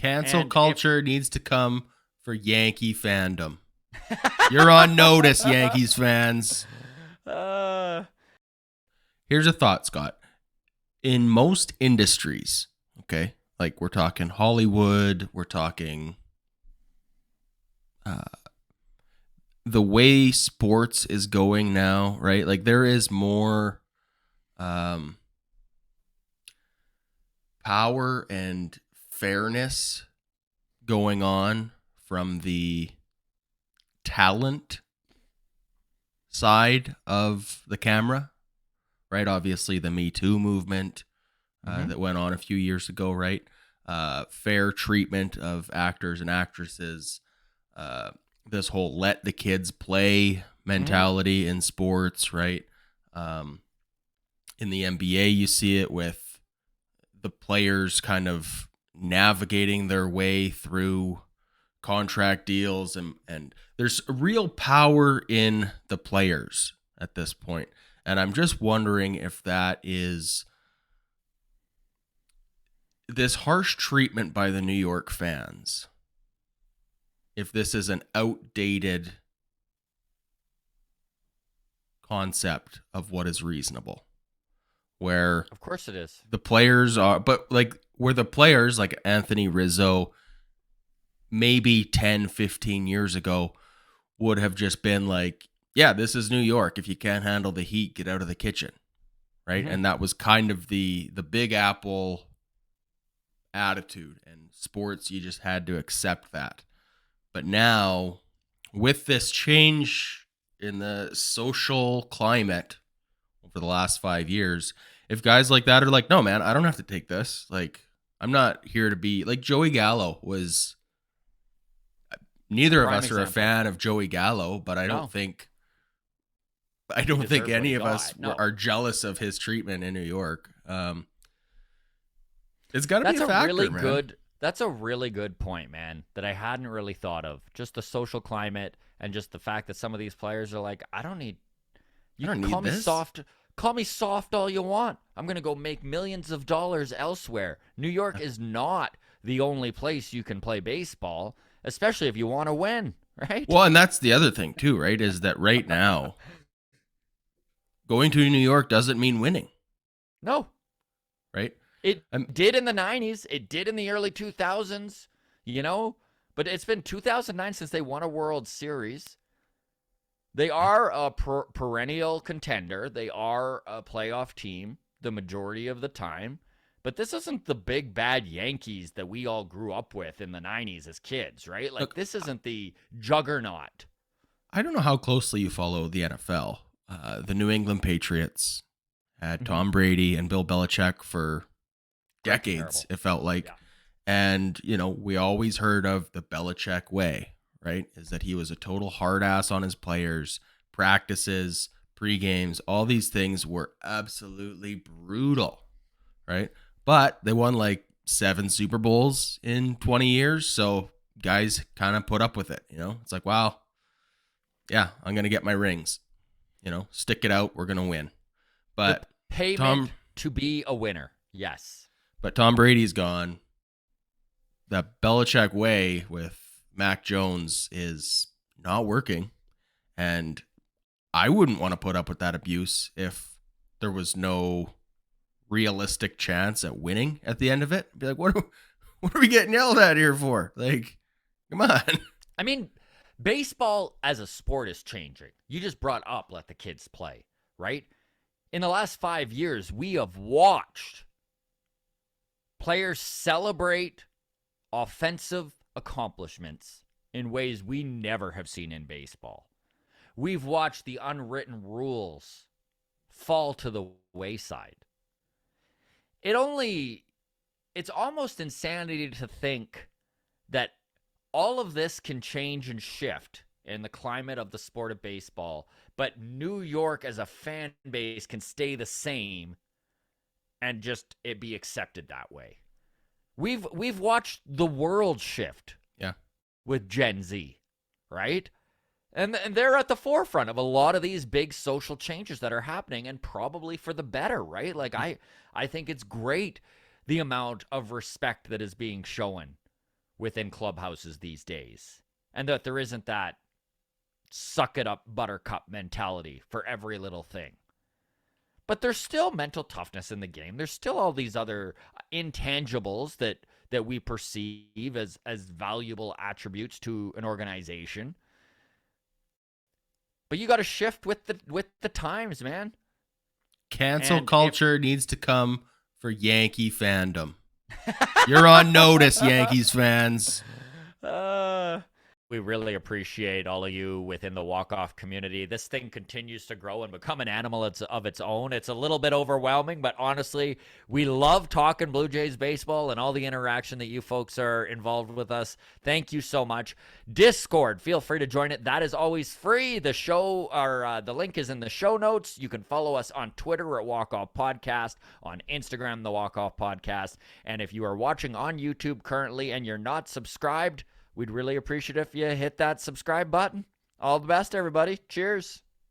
Cancel And culture needs to come for Yankee fandom. You're on notice, Yankees fans. uh, Here's a thought, Scott. In most industries, okay, like we're talking Hollywood, we're talking uh, the way sports is going now, right? Like there is more power and fairness going on from the talent side of the camera, right? Obviously, the MeTOO movement that went on a few years ago, right? Fair treatment of actors and actresses, this whole let the kids play mentality in sports, right? In the NBA, you see it with the players kind of navigating their way through contract deals, and there's real power in the players at this point. And I'm just wondering if that is this harsh treatment by the New York fans, if this is an outdated concept of what is reasonable, where of course it is. the players are, but like where the players like Anthony Rizzo maybe 10, 15 years ago would have just been like, yeah, this is New York. If you can't handle the heat, get out of the kitchen. Right. And that was kind of the Big Apple attitude, and sports, you just had to accept that. But now with this change in the social climate over the last 5 years, if guys like that are like, no, man, I don't have to take this. Like, I'm not here to be like Joey Gallo was. Neither of us are a fan of Joey Gallo, but I don't think any of us are jealous of his treatment in New York. It's got to be a factor, man. That's a really good point, man, that I hadn't really thought of. Just the social climate and just the fact that some of these players are like, I don't need call me this. Soft. Call me soft all you want. I'm going to go make millions of dollars elsewhere. New York is not the only place you can play baseball, especially if you want to win, right? Well, and that's the other thing too, right? Is that right now, going to New York doesn't mean winning. No. Right? It did in the 90s. It did in the early 2000s, but it's been 2009 since they won a World Series. They are a perennial contender. They are a playoff team the majority of the time. But this isn't the big bad Yankees that we all grew up with in the 90s as kids, right? Like, this isn't the juggernaut. I don't know how closely you follow the NFL. The New England Patriots had Tom Brady and Bill Belichick for decades, it felt like. Yeah. And, we always heard of the Belichick way, right? Is that he was a total hard ass on his players, practices, pre-games, all these things were absolutely brutal, right? But they won like 7 Super Bowls in 20 years. So guys kind of put up with it. It's like, wow, yeah, I'm going to get my rings, stick it out. We're going to win. But the payment to be a winner. Yes. But Tom Brady's gone. That Belichick way with Mac Jones is not working. And I wouldn't want to put up with that abuse if there was no realistic chance at winning at the end of it. Be like, what are we getting yelled at here for? Like, come on. I mean, baseball as a sport is changing. You just brought up let the kids play, right? In the last 5 years, we have watched players celebrate offensive accomplishments in ways we never have seen in baseball. We've watched the unwritten rules fall to the wayside. It's almost insanity to think that all of this can change and shift in the climate of the sport of baseball, but New York as a fan base can stay the same and just it be accepted that way. We've watched the world shift. Yeah. With Gen Z, right? And they're at the forefront of a lot of these big social changes that are happening, and probably for the better, right? Like I think it's great the amount of respect that is being shown within clubhouses these days, and that there isn't that suck it up buttercup mentality for every little thing. But there's still mental toughness in the game. There's still all these other intangibles that we perceive as valuable attributes to an organization. But you got to shift with the times, man. Cancel culture needs to come for Yankee fandom. You're on notice, Yankees fans. We really appreciate all of you within the walk-off community. This thing continues to grow and become an animal of its own. It's a little bit overwhelming, but honestly, we love talking Blue Jays baseball and all the interaction that you folks are involved with us. Thank you so much. Discord, feel free to join it. That is always free. The show, or the link is in the show notes. You can follow us on Twitter at Walk Off Podcast, on Instagram, the Walk Off Podcast. And if you are watching on YouTube currently and you're not subscribed, we'd really appreciate if you hit that subscribe button. All the best, everybody. Cheers.